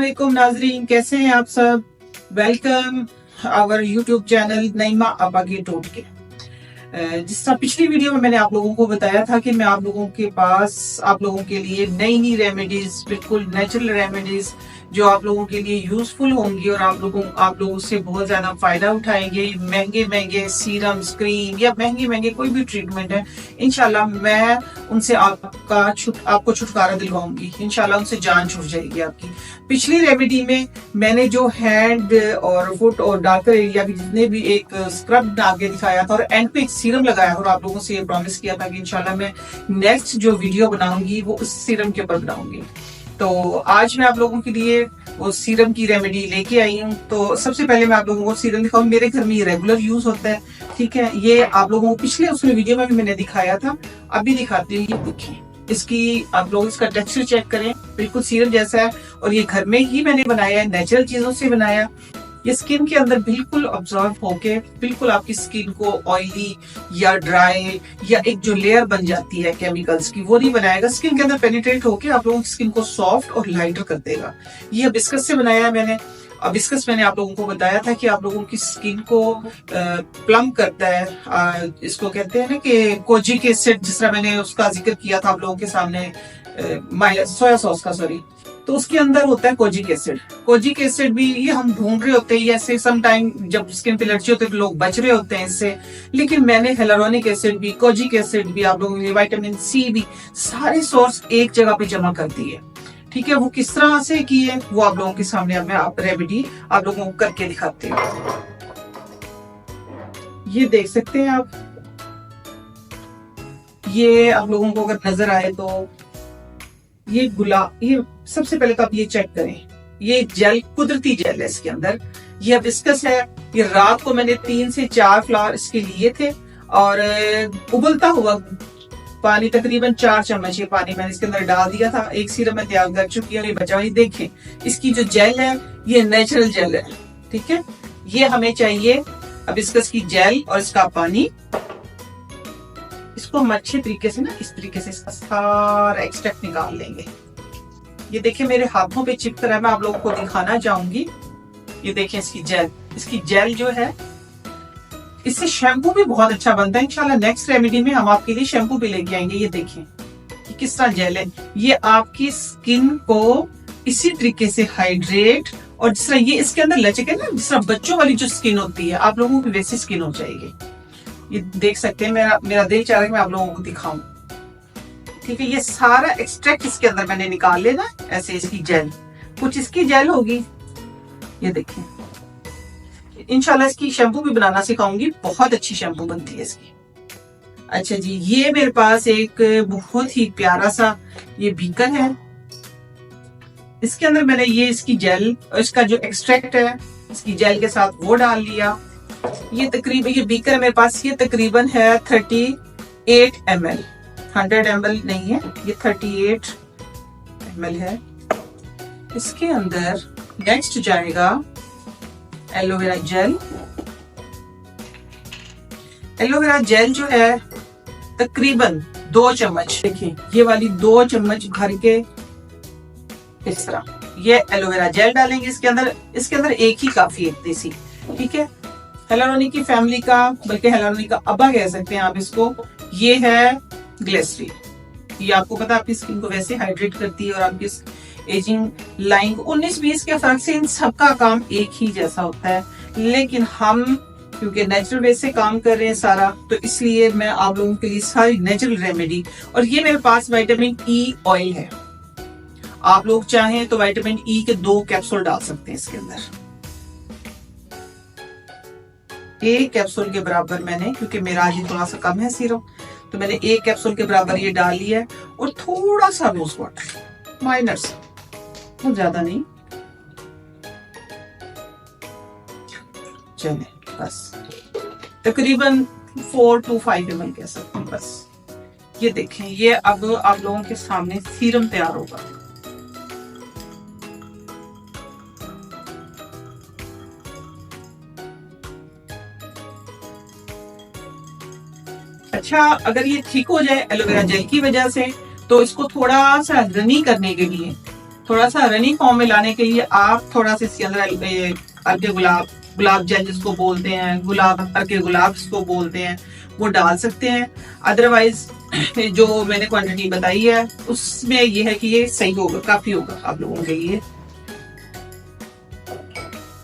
अस्सलामुअलैकुम नाजरीन, कैसे हैं आप सब। वेलकम आवर यूट्यूब चैनल नईमा आपा के टोटके। जिस तरह पिछली वीडियो में मैंने आप लोगों को बताया था कि मैं आप लोगों के पास आप लोगों के लिए नई नई रेमेडीज, बिल्कुल नेचुरल रेमेडीज जो आप लोगों के लिए यूजफुल होंगी और आप लोग उससे बहुत ज्यादा फायदा उठाएंगे। महंगे महंगे सीरम, क्रीम या महंगे महंगे कोई भी ट्रीटमेंट है, इंशाल्लाह मैं उनसे आपको छुटकारा दिलवाऊंगी। इंशाल्लाह उनसे जान छूट जाएगी आपकी। पिछली रेमेडी में मैंने जो हैंड और फुट और डार्कर एरिया के जितने भी एक स्क्रब बना के दिखाया था और एंड पे एक सीरम लगाया और आप लोगों से ये प्रॉमिस किया था कि इंशाल्लाह मैं नेक्स्ट जो वीडियो बनाऊंगी वो उस सीरम के ऊपर बनाऊंगी। तो आज मैं आप लोगों के लिए वो सीरम की रेमेडी लेके आई हूँ। तो सबसे पहले मैं आप लोगों को सीरम दिखाऊँ। मेरे घर में ये रेगुलर यूज होता है, ठीक है। ये आप लोगों को पिछले उसमें वीडियो में भी मैंने दिखाया था, अभी दिखाती हूँ। ये देखिए, इसकी आप लोग इसका टेक्सचर चेक करें, बिल्कुल सीरम जैसा है और ये घर में ही मैंने बनाया है, नेचुरल चीजों से बनाया। ये स्किन के अंदर बिल्कुल ऑब्जर्व होके बिल्कुल आपकी स्किन को ऑयली या ड्राई या एक जो लेयर बन जाती है केमिकल्स की, वो नहीं बनाएगा। स्किन के अंदर पेनिट्रेट होके आप लोगों की स्किन को सॉफ्ट और लाइटर कर देगा। ये हिबिस्कस से बनाया है मैंने। हिबिस्कस मैंने आप लोगों को बताया था कि आप लोगों की स्किन को प्लम करता है। इसको कहते हैं ना कि कोजिक एसिड, जिस तरह मैंने उसका जिक्र किया था आप लोगों के सामने, सोया सॉस का, सॉरी। तो उसके अंदर होता है कोजिक एसिड। कोजिक एसिड भी ये हम ढूंढ रहे होते हैं, ऐसे सम टाइम जब स्किन पे एलर्जी होती है तो लोग बच रहे होते हैं इससे, लेकिन मैंने हेलुरोनिक एसिड भी, कोजिक एसिड भी, आप लोगों के विटामिन सी भी, सारे सोर्स एक जगह पे जमा कर दिए, ठीक है। वो किस तरह से किए वो आप लोगों के सामने मैं रेमेडी आप लोगों को करके दिखाते हैं। ये देख सकते हैं आप, ये आप लोगों को अगर नजर आए तो ये सबसे पहले तो आप ये चेक करें, ये जेल कुदरती जेल है इसके अंदर। ये हिबिस्कस है। ये रात को मैंने 3 से 4 फ्लावर इसके लिए थे और उबलता हुआ पानी, तकरीबन 4 चम्मच ये पानी मैंने इसके अंदर डाल दिया था। एक सीरम मैं तैयार कर चुकी हूँ, ये बचा हुआ। देखें, इसकी जो जेल है ये नेचुरल जेल है, ठीक है। ये हमें चाहिए हिबिस्कस की जेल और इसका पानी। इसको हम अच्छे तरीके से ना, इस तरीके से इसका सारा एक्सट्रैक्ट निकाल लेंगे। ये देखिए मेरे हाथों पे चिपक रहा है, मैं आप लोगों को दिखाना चाहूंगी। ये देखिए इसकी जेल जो है, इससे शैम्पू भी बहुत अच्छा बनता है। इंशाल्लाह नेक्स्ट रेमेडी में हम आपके लिए शैम्पू भी लेके आएंगे। ये देखिए कि किस तरह जेल है। ये आपकी स्किन को इसी तरीके से हाइड्रेट, और जिस तरह ये इसके अंदर लचक है ना, जिस तरह बच्चों वाली जो स्किन होती है, आप लोगों की वैसी स्किन हो जाएगी। ये देख सकते हैं, मेरा दिल चाह रहा है मैं आप लोगों को दिखाऊं, ठीक है। ये सारा एक्सट्रैक्ट इसके अंदर मैंने निकाल लेना। ऐसे इसकी जेल, कुछ इसकी जेल होगी, ये देखिए। इंशाल्लाह इसकी शैम्पू भी बनाना सिखाऊंगी, बहुत अच्छी शैम्पू बनती है इसकी। अच्छा जी, ये मेरे पास एक बहुत ही प्यारा सा ये बीकर है। इसके अंदर मैंने ये इसकी जेल और इसका जो एक्सट्रैक्ट है इसकी जेल के साथ वो डाल लिया। ये तकरीबन, ये बीकर मेरे पास ये तकरीबन है 38 ml, 100 ml नहीं है, ये 38 ml है। इसके अंदर नेक्स्ट जाएगा एलोवेरा जेल। एलोवेरा जेल जो है तकरीबन 2 चम्मच, देखिए ये वाली 2 चम्मच भर के इस तरह ये एलोवेरा जेल डालेंगे इसके अंदर। इसके अंदर एक ही काफी है, देसी, ठीक है। हेलुरोनिक की फैमिली का, बल्कि हेलुरोनिक का अब्बा कह सकते हैं आप इसको। ये है ग्लिसरीन। ये आपको पता है आपकी स्किन को वैसे हाइड्रेट करती है और आपकी एजिंग लाइन 19-20 के फर्क से इन सबका काम एक ही जैसा होता है, लेकिन हम क्योंकि नेचुरल वे से काम कर रहे हैं सारा, तो इसलिए मैं आप लोगों के लिए सारी नेचुरल रेमेडी। और ये मेरे पास विटामिन ई ऑयल है। आप लोग चाहें तो विटामिन ई के 2 कैप्सूल डाल सकते हैं इसके अंदर। 1 कैप्सूल के बराबर मैंने, क्योंकि मेरा आज थोड़ा सा कम है सीरम, तो मैंने 1 कैप्सूल के बराबर ये डाल लिया है। और थोड़ा सा रोज वाटर, माइनर सा, बहुत ज्यादा नहीं। चले बस तकरीबन 4 to 5 ml कह सकते हैं बस। ये देखें, ये अब आप लोगों के सामने सीरम तैयार होगा। अच्छा, अगर ये ठीक हो जाए एलोवेरा जेल की वजह से, तो इसको थोड़ा सा रनी करने के लिए थोड़ा सा रनिंग फॉर्म में लाने के लिए आप थोड़ा सा इसके अंदर अर्के गुलाब, गुलाब जल जिसको बोलते हैं, गुलाब अर्के गुलाब जिसको बोलते हैं, वो डाल सकते हैं। अदरवाइज जो मैंने क्वांटिटी बताई है उसमें ये है कि ये सही होगा, काफी होगा आप लोगों के लिए।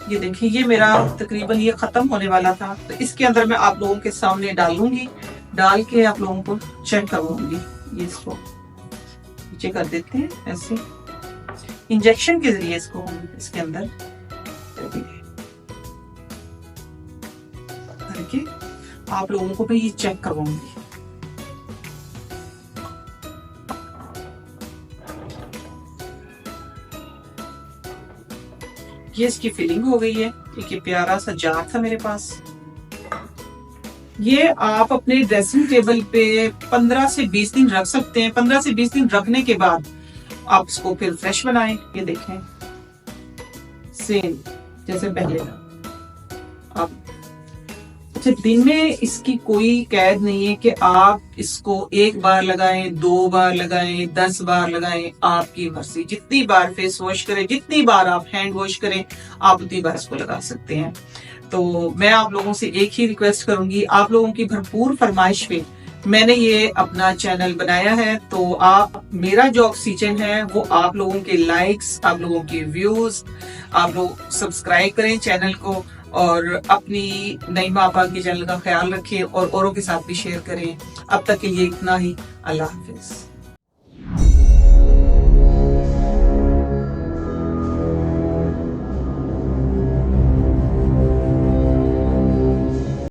ये देखिए ये मेरा तकरीबन ये खत्म होने वाला था, तो इसके अंदर मैं आप लोगों के सामने डालूंगी, डाल के आप लोगों को चेक करवाऊंगी। ये इसको नीचे कर देते हैं ऐसे इंजेक्शन के जरिए, इसको इसके अंदर करके आप लोगों को मैं ये चेक करवाऊंगी। ये इसकी फिलिंग हो गई है। एक प्यारा सा जार था मेरे पास। ये आप अपने ड्रेसिंग टेबल पे 15 से 20 दिन रख सकते हैं। 15 से 20 दिन रखने के बाद आप इसको फिर फ्रेश बनाएं। ये देखें सेम जैसे पहले था। आप अच्छा, दिन में इसकी कोई कैद नहीं है कि आप इसको एक बार लगाएं, 2 बार लगाएं, 10 बार लगाएं, आपकी मर्जी। जितनी बार फेस वॉश करें, जितनी बार आप हैंड वॉश करें, आप उतनी बार इसको लगा सकते हैं। तो मैं आप लोगों से एक ही रिक्वेस्ट करूंगी, आप लोगों की भरपूर फरमाइश पे मैंने ये अपना चैनल बनाया है। तो आप, मेरा जो ऑक्सीजन है वो आप लोगों के लाइक्स, आप लोगों के व्यूज, आप लोग सब्सक्राइब करें चैनल को और अपनी नईमा आपा के चैनल का ख्याल रखें और औरों के साथ भी शेयर करें। अब तक के लिए इतना ही। अल्लाह हाफिज।